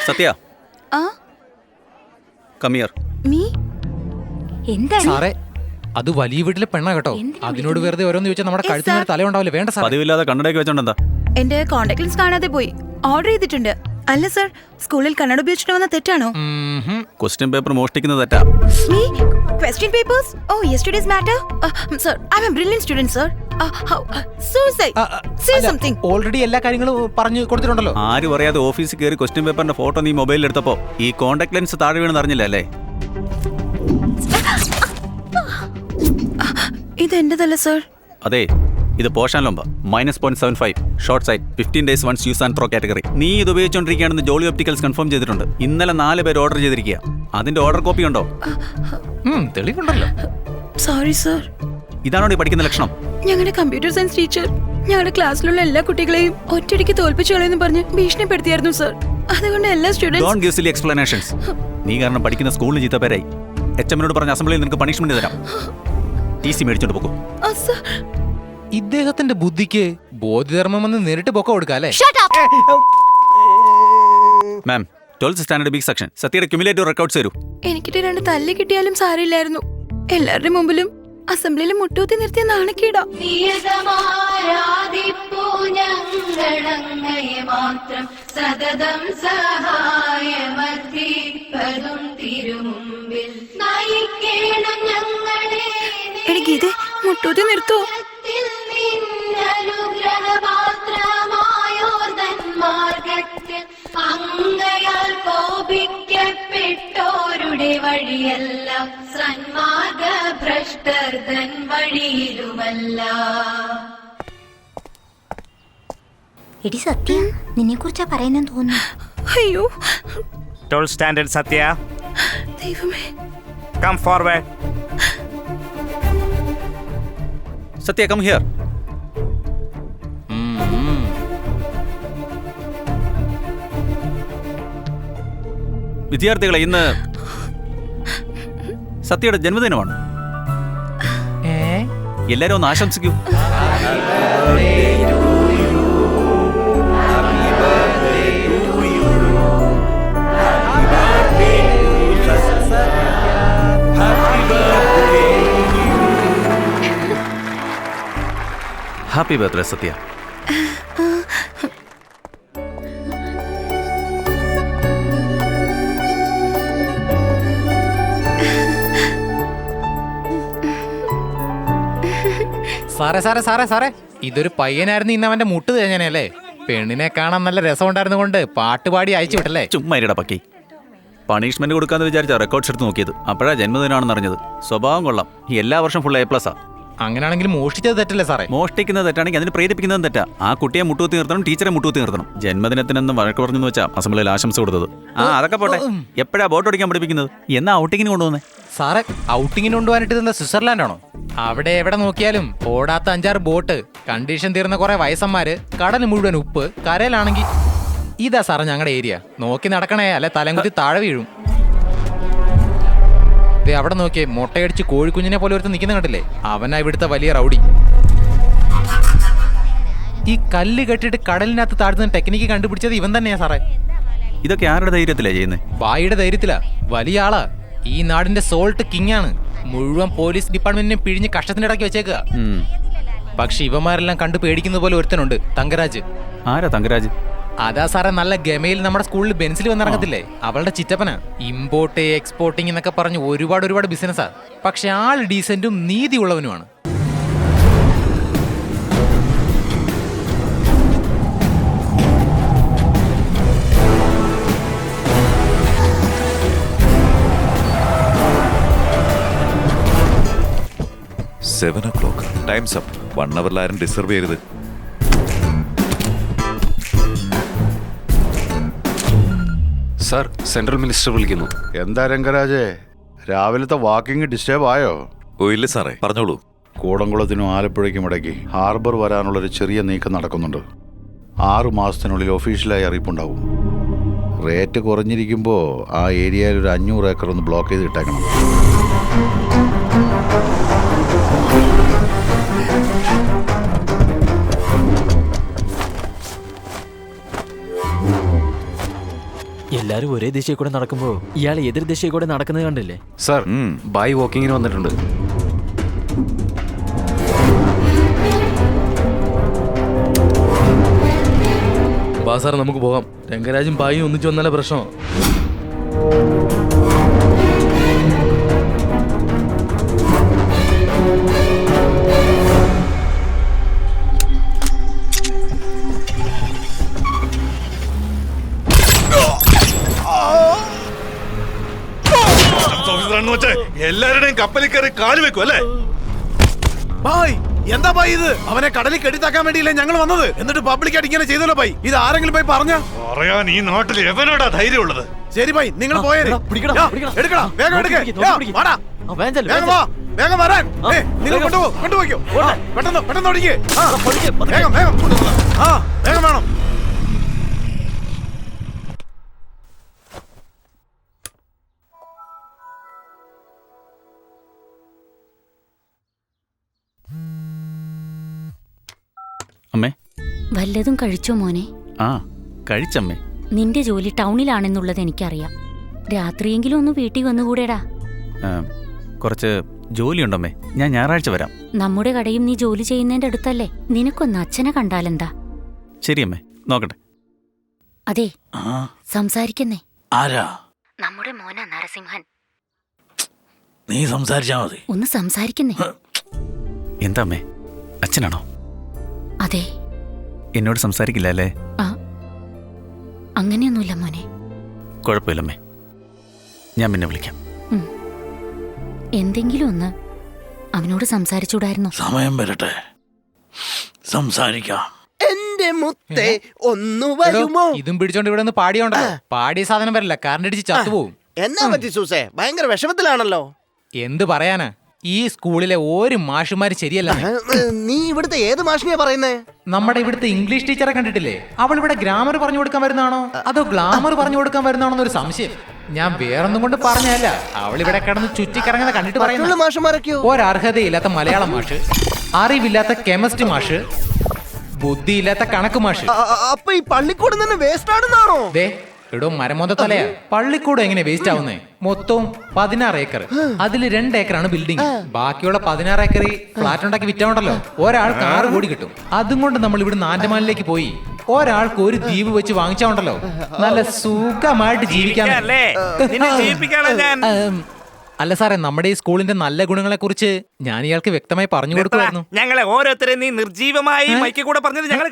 Satya come here. Me എന്താണ് സാറേ അത് വലിയ വീട്ടിലെ പെണ്ണാ കേട്ടോ. അതിനോട് വെറുതെ ഓരോന്ന് ചോദിച്ചാൽ നമ്മുടെ കഴുത്തിന് തല ഉണ്ടാവില്ല. വേണ്ട സാർ. പതിവില്ലാതെ കണ്ണടയൊക്കെ വെച്ചോണ്ടെന്താ? എന്റെ കോണ്ടാക്ട് ലെൻസ് കാണാതെ പോയി. ഓർഡർ ചെയ്തിട്ടുണ്ട്. അല്ല സർ, സ്കൂളിൽ കണ്ണട ഉപയോഗിച്ചിട്ട് വന്ന തെറ്റാണോ? ക്വസ്റ്റ്യൻ പേപ്പർ മോഷ്ടിക്കുന്നത് തെറ്റാ. Me? Question papers? Oh, yesterday's matter? Sir, I'm a brilliant student, sir. Suicide. Say something. Already എല്ലാ കാര്യങ്ങളും പറഞ്ഞു കൊടുത്തിട്ടുണ്ടല്ലോ. ആരും അറിയാതെ ഓഫീസിൽ കയറി ക്വസ്റ്റ്യൻ പേപ്പറിന്റെ ഫോട്ടോ നീ മൊബൈലിൽ എടുത്തപ്പോ ഈ കോണ്ടാക്ട് ലെൻസ് താഴെ വീണെന്ന് അറിഞ്ഞില്ല അല്ലേ? ഇത് എന്റേതല്ല സർ. അതെ, ഇത് പോഷൻ ലംബ -0.75 short sight 15 days once use and throw category. നീ ഇത് ഉപയോഗിച്ചുകൊണ്ടിരിക്കുകയാണെന്ന് ജോളി ഒപ്റ്റിക്കൽസ് കൺഫേം ചെയ്തിട്ടുണ്ട്. ഇന്നലെ 4 പേര് ഓർഡർ ചെയ്തിരിക്കുക. അതിന്റെ ഓർഡർ കോപ്പി ഉണ്ടോ? തെളിവുണ്ടല്ലോ. Sorry sir. ഇതാണോ നീ പഠിക്കുന്ന ലക്ഷണം? ഞങ്ങളുടെ കമ്പ്യൂട്ടർ സയൻസ് ടീച്ചർ ഞങ്ങളുടെ ക്ലാസ്സിലുള്ള എല്ലാ കുട്ടികളെയും ഒറ്റയടിക്ക് തോൽപ്പിച്ചു കളയെന്ന് പറഞ്ഞ് ഭീഷണിപ്പെടുത്തിയായിരുന്നു സർ. അതുകൊണ്ട് എല്ലാ students don't give silly explanations. നീ കാരണം പഠിക്കുന്ന സ്കൂളിന് ചീത്ത പേരായി. HM-നോട് പറഞ്ഞ അസംബ്ലിയിൽ നിനക്ക് പണിഷ്മെന്റ് തരാം. TC മേടിച്ചോണ്ട് പോകും. ഇദ്ദേഹത്തിന്റെ ബുദ്ധിക്ക് ബോധിധർമ്മം എന്ന് നേരിട്ട് പൊക്ക കൊടുക്കാം അല്ലേ? Ma'am, 12th standard B section സത്യയുടെ ക്യുമുലേറ്റീവ് റെക്കോർഡ്സ് തരൂ. എനിക്കിട്ട് 2 തല്ല് കിട്ടിയാലും സാരമില്ലായിരുന്നു. എല്ലാവരുടെ മുമ്പിലും അസംബ്ലിയിൽ മുട്ടൂത്തി നിർത്തിയ നാണക്കേടാ. ഗീതേ, മുട്ടൂത്തി നിർത്തോ? അങ്ങയാൽ കോപിക്കപ്പെട്ടോരുടെ വഴിയല്ല, സന്മാർഗ ഭ്രഷ്ടർ തൻ വഴിയിലുമല്ല. എടി സത്യ, നിന്നെ കുറിച്ചാ പറയുന്നെന്ന് തോന്നുന്നു. അയ്യോ, 12th സ്റ്റാൻഡേർഡ് സത്യ, ദൈവമേ. Come forward. Satya, come here. വിദ്യാർത്ഥികളെ, ഇന്ന് സത്യയുടെ ജന്മദിനമാണ്. എല്ലാരും ഒന്ന് ആശംസിക്കൂ. ഹാപ്പി ബർത്ത്ഡേ സത്യ. സാറേ സാറേ സാറേ സാറേ, ഇതൊരു പയ്യനായിരുന്നു. ഇന്ന് അവന്റെ മുട്ട് തേഞ്ഞനല്ലേ? പെണ്ണിനെ കാണാൻ നല്ല രസമുണ്ടായിരുന്നു കൊണ്ട് പാട്ടുപാടി അയച്ചു വിട്ടല്ലേ? ചുമ്മാ ഇരട പക്കി. പണിഷ്മെന്റ് കൊടുക്കാന്ന് വിചാരിച്ച റെക്കോർഡ്സ് എടുത്ത് നോക്കിയത്. അപ്പോഴാ ജന്മദിനാണെന്ന് അറിഞ്ഞത്. സ്വഭാവം കൊള്ളാം. എല്ലാ വർഷം ഫുൾ A+. അങ്ങനെയാണെങ്കിൽ മോഷ്ടിച്ചത് തെറ്റല്ലേ സാറേ? മോഷ്ടിക്കുന്നത് തെറ്റാണെങ്കിൽ അതിന് പ്രേരിപ്പിക്കുന്നതും തെറ്റാ. ആ കുട്ടിയെ മുട്ടുകുത്തി നിർത്തണം, ടീച്ചറെ മുട്ടുകുത്തി നിർത്തണം. ജന്മദിനത്തിനെന്ന് വഴക്ക് പറഞ്ഞെന്ന് വെച്ചാൽ അസംബ്ലിയിൽ ആശംസ കൊടുത്തത്. അതൊക്കെ പോട്ടെ. എപ്പോഴാ ബോട്ട് ഓടിക്കാൻ പഠിപ്പിക്കുന്നത്? എന്നാ ഔട്ടിങ്ങിന് കൊണ്ടുപോകുന്നത്? സാറേ, ഔട്ടിങ്ങിന് കൊണ്ടുപോകാനായിട്ട് ഇതെന്താ സ്വിറ്റ്സർലാൻഡ് ആണോ? അവിടെ എവിടെ നോക്കിയാലും ഓടാത്ത 5-6 ബോട്ട്, കണ്ടീഷൻ തീർന്ന കുറെ വയസ്സന്മാര്, കടൽ മുഴുവൻ ഉപ്പ്, കരയിലാണെങ്കിൽ ഇതാ സാറേ ഞങ്ങളുടെ ഏരിയ. നോക്കി നടക്കണേ, അല്ലെ തലംകുത്തി താഴെ വീഴും. അവിടെ നോക്കിയേ, മുട്ടയടിച്ച് കോഴിക്കുഞ്ഞിനെ പോലെ ഒരുത്ത് നിൽക്കുന്ന കണ്ടില്ലേ? അവനാ ഇവിടുത്തെ വലിയ റൗഡി. ഈ കല്ല് കെട്ടിട്ട് കടലിനകത്ത് താഴ്ത്തുന്ന ടെക്നിക്ക് കണ്ടുപിടിച്ചത് ഇവൻ തന്നെയാ സാറേ. ഇതൊക്കെ ആരുടെ ധൈര്യത്തിലാ ചെയ്യുന്നത്? ബായിയുടെ ധൈര്യത്തിലാ. വലിയ ആളാ. ഈ നാടിന്റെ സോൾട്ട് കിങ് ആണ്. മുഴുവൻ പോലീസ് ഡിപ്പാർട്ട്മെന്റിനെ പിഴിഞ്ഞ് കഷ്ടത്തിനിടയ്ക്ക് വെച്ചേക്കുക. പക്ഷെ ഇവന്മാരെല്ലാം കണ്ടു പേടിക്കുന്ന പോലെ ഒരുത്തനുണ്ട്, തങ്കരാജ്. ആരാ തങ്കരാജ്? അതാ സാറേ, നല്ല ഗമയിൽ നമ്മുടെ സ്കൂളിൽ ബെൻസിൽ വന്നിറങ്ങത്തില്ലേ, അവളുടെ ചിറ്റപ്പനാ. ഇമ്പോർട്ട് എക്സ്പോർട്ടിങ് എന്നൊക്കെ പറഞ്ഞ് ഒരുപാട് ബിസിനസ്സാ. പക്ഷെ ആൾ ഡീസന്റും നീതിയുള്ളവനുമാണ്. Time's up. 1 hour ആരും ഡിസർവ് ചെയ്യരുത്. സാർ, സെൻട്രൽ മിനിസ്റ്റർ വിളിക്കുന്നു. എന്താ രംഗരാജേ, രാവിലത്തെ വാക്കിംഗ് ഡിസ്റ്റർബ് ആയോ? ഓ ഇല്ല സാറേ, പറഞ്ഞോളൂ. കൂടംകുളത്തിനും ആലപ്പുഴയ്ക്കും ഇടയ്ക്ക് ഹാർബർ വരാനുള്ളൊരു ചെറിയ നീക്കം നടക്കുന്നുണ്ട്. 6 മാസത്തിനുള്ളിൽ ഒഫീഷ്യലായി അറിയിപ്പുണ്ടാവും. റേറ്റ് കുറഞ്ഞിരിക്കുമ്പോൾ ആ ഏരിയയിൽ ഒരു 500 ഏക്കർ ഒന്ന് ബ്ലോക്ക് ചെയ്ത് ഇട്ടേക്കണം. എല്ലാരും ഒരേ ദിശയിൽ കൂടെ നടക്കുമ്പോ ഇയാൾ എതിർ ദിശയിൽ കൂടെ നടക്കുന്നത് കണ്ടില്ലേ? സാർ ബൈ വാക്കിങ്ങിന് വന്നിട്ടുണ്ട്. വാ സാർ, നമുക്ക് പോകാം. രംഗരാജും ബായും ഒന്നിച്ചു വന്നാലേ പ്രശ്നം. എല്ലാവരുടെയും കപ്പലിൽ കയറി കാല് വെക്കും അല്ലേ? എന്താ ഭായി ഇത്? അവനെ കടലിൽ കെട്ടിത്താക്കാൻ വേണ്ടിയില്ലേ ഞങ്ങൾ വന്നത്? എന്നിട്ട് പബ്ലിക്കായിട്ട് ഇങ്ങനെ ചെയ്തല്ലോ ഭായി. ഇത് ആരെങ്കിലും പോയി പറഞ്ഞ പറയാൻ ഈ നാട്ടിൽ എവനോടാ ധൈര്യമുള്ളത്? ശരി ഭായി, നിങ്ങൾ പോയേ. എടുക്കണം, വേഗം എടുക്ക്. വേഗം വാ, വേഗം വരാൻ. നിങ്ങൾ കൊണ്ടുപോയിക്കോ. പെട്ടെന്ന് ഓടിക്കേ. വേഗം വേഗം വേണം. അമ്മേ. വല്ലതും കഴിച്ചോ മോനെ? ആ കഴിച്ചമ്മേ. നിന്റെ ജോലി ടൗണിലാണെന്നുള്ളത് എനിക്കറിയാം. രാത്രിയെങ്കിലും ഒന്ന് വീട്ടിൽ വന്നുകൂടെടാ? കുറച്ച് ജോലിയുണ്ടമ്മേ, ഞാൻ ഞായറാഴ്ച വരാം. നമ്മുടെ കടയും നീ ജോലി ചെയ്യുന്നതിന്റെ അടുത്തല്ലേ? നിനക്കൊന്ന് അച്ഛനെ കണ്ടാലെന്താ? ശരിയമ്മേ, നോക്കട്ടെ. അതെ, സംസാരിക്കുന്നേ. ആരാ? നമ്മുടെ മോനാ നരസിംഹൻ. നീ സംസാരിച്ചാ മതി. ഒന്ന് സംസാരിക്കുന്നേ. എന്താ അമ്മേ, അച്ഛനാണോ? അതെ. എന്നോട് സംസാരിക്കില്ല അല്ലേ? അങ്ങനെയൊന്നുമില്ല മോനെ. കുഴപ്പമില്ലമ്മേ, ഞാൻ പിന്നെ വിളിക്കാം. എന്തെങ്കിലും ഒന്ന് അവനോട് സംസാരിച്ചൂടായിരുന്നോ? സമയം വരട്ടെ, സംസാരിക്കാം. എന്റെ മുത്തേ ഒന്ന് വരുമോ? ഇതും പിടിച്ചോണ്ട് ഇവിടെ നിന്ന് പാടിയോണ്ടല്ലോ. പാടിയ സാധനം വരില്ല, കാറിനടിച്ച് ചത്തുപോകും. എന്നാ പറ്റി സൂസേ? ഭയങ്കര വിഷമത്തിലാണല്ലോ. എന്ത് പറയാനാ, ഈ സ്കൂളിലെ ഒരു മാഷുമാര് ശരിയല്ല. നീ ഇവിടുത്തെ ഏത് മാഷിനെയാ പറയുന്നേ? നമ്മുടെ ഇവിടുത്തെ ഇംഗ്ലീഷ് ടീച്ചറെ കണ്ടിട്ടില്ലേ? അവൾ ഇവിടെ ഗ്രാമർ പറഞ്ഞു കൊടുക്കാൻ വരുന്നതാണോ അതോ ഗ്ലാമർ പറഞ്ഞു കൊടുക്കാൻ വരുന്നതാണോ എന്നൊരു സംശയം. ഞാൻ വേറൊന്നും കൊണ്ട് പറഞ്ഞല്ല, അവൾ ഇവിടെ കിടന്ന് ചുറ്റിക്കറങ്ങുന്ന കണ്ടിട്ട് പറയുന്നു. മാഷുമാരൊക്കെയോ? ഒരർഹതയില്ലാത്ത മലയാളം മാഷ്, അറിവില്ലാത്ത കെമിസ്ട്രി മാഷ്, ബുദ്ധിയില്ലാത്ത കണക്ക് മാഷ്. അപ്പൊ ഈ പള്ളിക്കൂടം തന്നെ വേസ്റ്റ് ആണെന്നാണോ? ദേ എടോ മരമൊന്ന തലയാ, പള്ളിക്കൂടം എങ്ങനെ വേസ്റ്റ് ആവുന്നേ? മൊത്തവും 16 ഏക്കർ, അതിൽ 2 ഏക്കറാണ് ബിൽഡിംഗ്. ബാക്കിയുള്ള 16 ഏക്കറിൽ ഫ്ലാറ്റ് ഉണ്ടാക്കി വിറ്റാണ്ടല്ലോ, ഒരാൾക്ക് 6 കോടി കിട്ടും. അതും കൊണ്ട് നമ്മൾ ഇവിടുന്ന് ആൻഡമാനിലേക്ക് പോയി ഒരാൾക്ക് ഒരു ദ്വീപ് വെച്ച് വാങ്ങിച്ചോണ്ടല്ലോ, നല്ല സുഖമായിട്ട് ജീവിക്കാൻ. അല്ല സാറേ, നമ്മുടെ ഈ സ്കൂളിന്റെ നല്ല ഗുണങ്ങളെ കുറിച്ച് ഞാൻ ഇയാൾക്ക് വ്യക്തമായി പറഞ്ഞു കൊടുക്കുമായിരുന്നു. ഞങ്ങളെ ഓരോരുത്തരെയും നീ നിർജീവമായി മൈക്കിൽ കൂടെ പറഞ്ഞത് ഞങ്ങൾ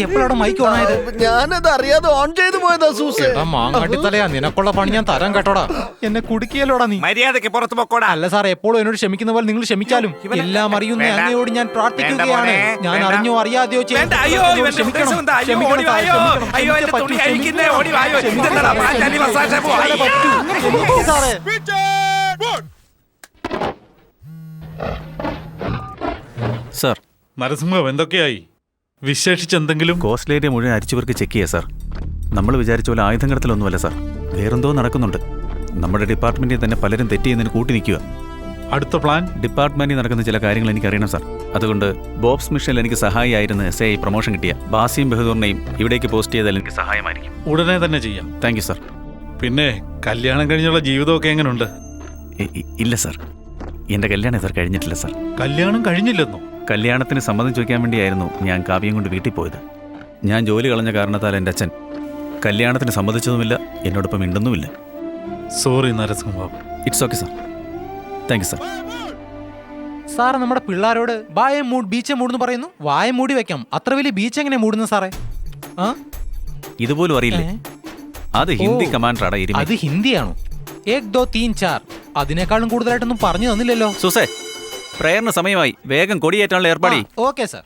എപ്പോഴാണ് മൈക്ക് ഓണായത്? ഞാനത് അറിയാതെ ഓൺ ചെയ്തു പോയതാ സൂസേ. മാങ്ങാട്ടി തലയാ, നിനക്കുള്ള പണി ഞാൻ തരാൻ കേട്ടോടാ. എന്നെ കുടുക്കിയല്ലോടാ നീ. മര്യാദക്ക് പുറത്ത് പോക്കോടാ. അല്ല സാർ, എപ്പോഴും എന്നോട് ക്ഷമിക്കുന്ന പോലെ നിങ്ങൾ ക്ഷമിച്ചാലും എല്ലാം അറിയുന്ന അങ്ങയോട് ഞാൻ പ്രാർത്ഥിക്കുകയാണ്. ഞാൻ അറിഞ്ഞോ അറിയാതെയോ സാർ, നരസിംഹം എന്തൊക്കെയായി? വിശേഷിച്ചെന്തെങ്കിലും? കോസ്റ്റൽ ഏരിയ മുഴുവൻ അരിച്ചുപേർക്ക് ചെക്ക് ചെയ്യുക സാർ. നമ്മൾ വിചാരിച്ച പോലെ ആയുധം കടത്തലൊന്നുമല്ല സാർ, വേറെന്തോ നടക്കുന്നുണ്ട്. നമ്മുടെ ഡിപ്പാർട്ട്മെന്റിൽ തന്നെ പലരും തെറ്റ് ചെയ്യുന്നതിന് കൂട്ടി നിൽക്കുക. അടുത്ത പ്ലാൻ? ഡിപ്പാർട്ട്മെന്റിൽ നടക്കുന്ന ചില കാര്യങ്ങൾ എനിക്ക് അറിയണം സാർ. അതുകൊണ്ട് ബോബ്സ് മിഷനിൽ എനിക്ക് സഹായിയായിരുന്ന SI പ്രൊമോഷൻ കിട്ടിയ ബാസിയും ബഹദൂറിനെയും ഇവിടേക്ക് പോസ്റ്റ് ചെയ്താൽ എനിക്ക് സഹായമായിരിക്കും. ഉടനെ തന്നെ ചെയ്യാം. Thank you sir. പിന്നെ കല്യാണം കഴിഞ്ഞുള്ള ജീവിതമൊക്കെ എങ്ങനെയുണ്ട്? ഇല്ല സാർ, എൻ്റെ കല്യാണം സാർ കഴിഞ്ഞിട്ടില്ല സാർ. കല്യാണം കഴിഞ്ഞില്ലെന്നോ? കല്യാണത്തിന് സമ്മതം ചോദിക്കാൻ വേണ്ടിയായിരുന്നു ഞാൻ കാവ്യം കൊണ്ട് വീട്ടിൽ പോയത്. ഞാൻ ജോലി കളഞ്ഞ കാരണത്താൽ എൻ്റെ അച്ഛൻ കല്യാണത്തിന് സമ്മതിച്ചതുമില്ല, എന്നോടൊപ്പം മിണ്ടുന്നുമില്ല. Sorry Narasimha. It's okay sir. Thank you sir. Sir, നമ്മുടെ പിള്ളേരോട് ബീച്ച് മൂടുന്നു പറയുന്നു. വായ മൂടി വെക്കാം, അത്ര വലിയ ബീച്ച് എങ്ങനെ മൂടുന്നു സാറേ? ഇതുപോലും അറിയില്ലേ? അത് ഹിന്ദി കമാൻഡറാണ്. അത് ഹിന്ദിയാണോ? 1 2 3 4 അതിനേക്കാളും കൂടുതലായിട്ടൊന്നും പറഞ്ഞു തന്നില്ലല്ലോ. സുസേ, പ്രേയറിന് സമയമായി, വേഗം കൊടിയേറ്റാനുള്ള ഏർപ്പാടി. Okay sir.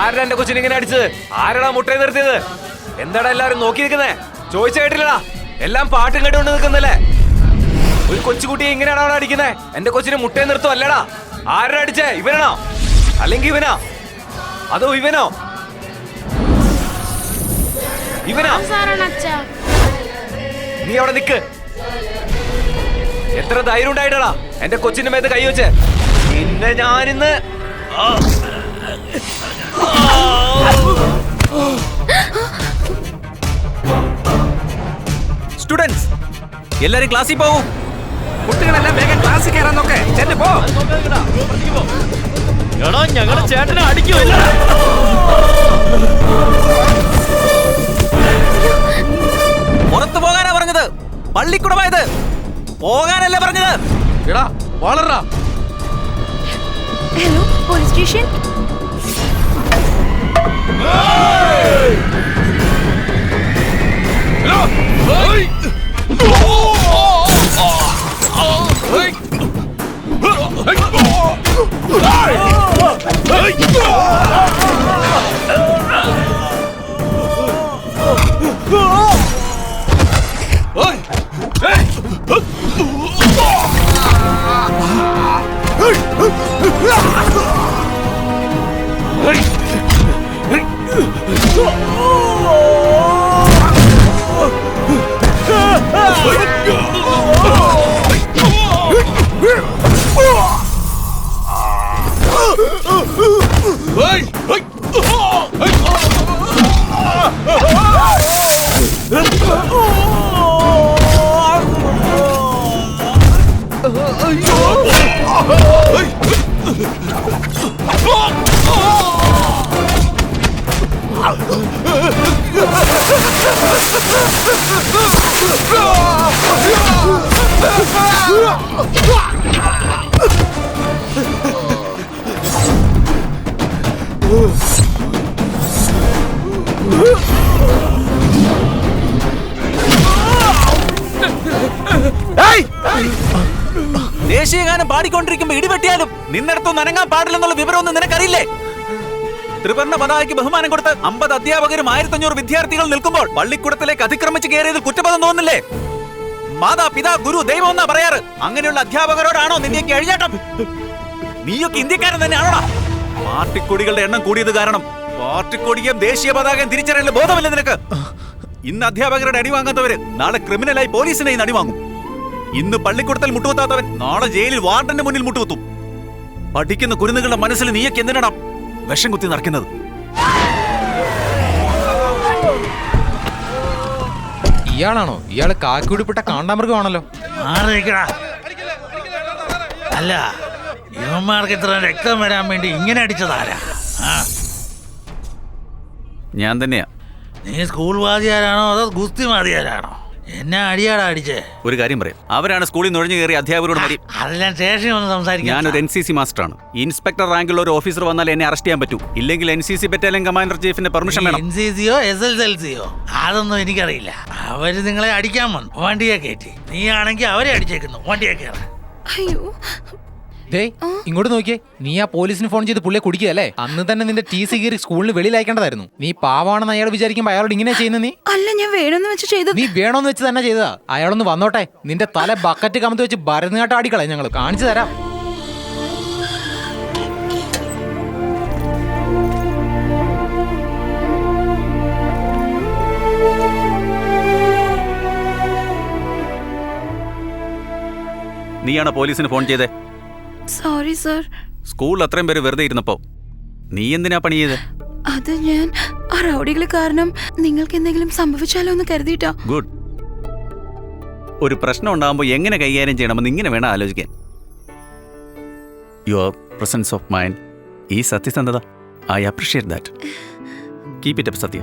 ആരാ എന്റെ കൊച്ചിനെ ഇങ്ങനെ അടിച്ചത്? ആരാടാ മുട്ടയെ നിർത്തിയത്? എന്താടാ എല്ലാരും നോക്കി നിൽക്കുന്നേ? ചോദിച്ച കേട്ടില്ലടാ, എല്ലാം പാട്ടും കേട്ടുകൊണ്ട് നിൽക്കുന്നല്ലേ? ഒരു കൊച്ചുകുട്ടിയെ ഇങ്ങനെയാണോ അവിടെ അടിക്കുന്നേ? എന്റെ കൊച്ചിന് മുട്ടയെ നിർത്തും അല്ലടാ. ആരാ അടിച്ചേ? ഇവനാണോ അല്ലെങ്കിൽ ഇവനാ? അതോ ഇവനോ? ഇവനാ? നീ അവിടെ നിക്ക്. എത്ര ധൈര്യം ഉണ്ടായിട്ടാ എന്റെ കൊച്ചിന്റെ മേത്ത് കൈവച്ച്? പിന്നെ ഞാനിന്ന് സ്റ്റുഡൻസ് എല്ലാരും ക്ലാസ്സിൽ പോവും. കുട്ടികളെല്ലാം വേഗം ക്ലാസ്സിൽ കയറാൻ നോക്കേ. ചെന്ന് പോ. ഞങ്ങളുടെ ചേട്ടനെ അടിക്കുമല്ല. പുറത്തു പോകാനാ പറഞ്ഞത്, പള്ളിക്കുടമായത് പോകാനല്ലേ പറഞ്ഞത്. എടാ വളരാ. Hello police station. ദേശീയഗാനം പാടിക്കൊണ്ടിരിക്കുമ്പോ ഇടിവെട്ടിയാലും നിന്നിടത്തൊന്നും അനങ്ങാൻ പാടില്ലെന്നുള്ള വിവരമൊന്നും നിനക്കറിയില്ലേ? ത്രിവർണ്ണ പതാകയ്ക്ക് ബഹുമാനം കൊടുത്ത് 50 അധ്യാപകരും 1500 വിദ്യാർത്ഥികൾ നിൽക്കുമ്പോൾ പള്ളിക്കൂടത്തിലേക്ക് അതിക്രമിച്ച് കയറിയതിൽ കുറ്റബോധം തോന്നുന്നില്ലേ? മാതാ പിതാ ഗുരു ദൈവം എന്നാ പറയാറ്. അങ്ങനെയുള്ള അധ്യാപകരോടാണോ നിന്റെയൊക്കെ എഴുന്നേറ്റം? നീയൊക്കെ ഇന്ത്യക്കാരൻ തന്നെയാണോടാ? പാർട്ടിക്കൊടികളുടെ എണ്ണം കൂടിയത് കാരണം പാർട്ടിക്കൊടിയും ദേശീയ പതാകയും തിരിച്ചറിയാൻ ബോധമില്ല നിനക്ക്. ഇന്ന് അധ്യാപകരുടെ അടി വാങ്ങാത്തവര് നാളെ ക്രിമിനലായി പോലീസിനെ അടി വാങ്ങും. ഇന്ന് പള്ളിക്കൂടത്തിൽ മുട്ടുകുത്താത്തവൻ നാളെ ജയിലിൽ വാർഡന്റെ മുന്നിൽ മുട്ടുകുത്തും. പഠിക്കുന്ന കുരുന്നുകളുടെ മനസ്സിൽ നീയൊക്കെ എന്തിനാണ് വിഷം കുത്തി നടക്കുന്നത്? ഇയാളാണോ? ഇയാള് കാക്കിയുടിപ്പെട്ട കാണ്ടാമൃഗമാണല്ലോ. അല്ല, ഇവന്മാർക്ക് ഇത്ര രക്തം വരാൻ വേണ്ടി ഇങ്ങനെ അടിച്ചതാരാ? ഞാൻ തന്നെയാ. നീ സ്കൂൾ വാദിയാരാണോ അതോ ഗുസ്തി വാദിയാരാണോ? എന്നെ അടിയാടാ അടിച്ചേ. ഒരു കാര്യം പറയാം, അവരാണ് സ്കൂളിൽ നുഴഞ്ഞു കയറി അധ്യാപകരോട് മതി. അതെല്ലാം സ്റ്റേഷനിൽ വന്ന് സംസാരിക്കാം. ഞാനൊരു NCC മാസ്റ്ററാണ്. ഇൻസ്പെക്ടർ റാങ്കിലുള്ള ഒരു ഓഫീസർ വന്നാൽ എന്നെ അറസ്റ്റ് ചെയ്യാൻ പറ്റൂ. ഇല്ലെങ്കിൽ NCC ബറ്റാലിയൻ കമാൻഡർ ചീഫിന്റെ പെർമിഷൻ വേണം. NCCയോ SSLCയോ അതൊന്നും എനിക്കറിയില്ല. അവര് നിങ്ങളെ അടിക്കാൻ വന്നു, വണ്ടിയെ കയറ്റി. നീ ആണെങ്കിൽ അവരെ അടിച്ചേക്കുന്നു, വണ്ടിയെ കയറാൻ. അയ്യോ ദേ ഇങ്ങോട്ട് നോക്കിയേ. നീ ആ പോലീസിന് ഫോൺ ചെയ്ത് പുള്ളിയെ കുടിക്കുകയല്ലേ? അന്ന് തന്നെ നിന്റെ TC കീറി സ്കൂളിന് വെളിയിൽ അയക്കേണ്ടതായിരുന്നു. നീ പാവാണെന്ന് അയാൾ വിചാരിക്കുമ്പോ അയാളോട് ഇങ്ങനെ ചെയ്യുന്ന നീ? അല്ല, ഞാൻ വേണമെന്ന് വെച്ച് ചെയ്തു. നീ വേണോന്ന് വെച്ച് തന്നെ ചെയ്തതാ. അയാളൊന്ന് വന്നോട്ടെ, നിന്റെ തല ബക്കറ്റ് കമത്തി വെച്ച് ഭരതനാട്ടം അടിക്കളെ ഞങ്ങൾ കാണിച്ചു തരാം. നീയാണോ പോലീസിന് ഫോൺ ചെയ്തേ? Sorry sir. സ്കൂളിൽ അത്രയും പേര് വെറുതെ ഇരുന്നപ്പോ നീ എന്തിനാ പണി ചെയ്തേ? അത് ഞാൻ ആ റൗഡികൾ കാരണം നിങ്ങൾക്ക് എന്തെങ്കിലും സംഭവിച്ചാലോ എന്ന് കരുതിയിട്ടാ. ഗുഡ്. ഒരു പ്രശ്നം ഉണ്ടാകുമ്പോൾ എങ്ങനെ കൈകാര്യം ചെയ്യണമെന്ന് ഇങ്ങനെ വേണം ആലോചിക്കാൻ. യുവർ പ്രസൻസ് ഓഫ് മൈൻഡ്, ഈ സത്യസന്ധത, I appreciate that. Keep it up Satya.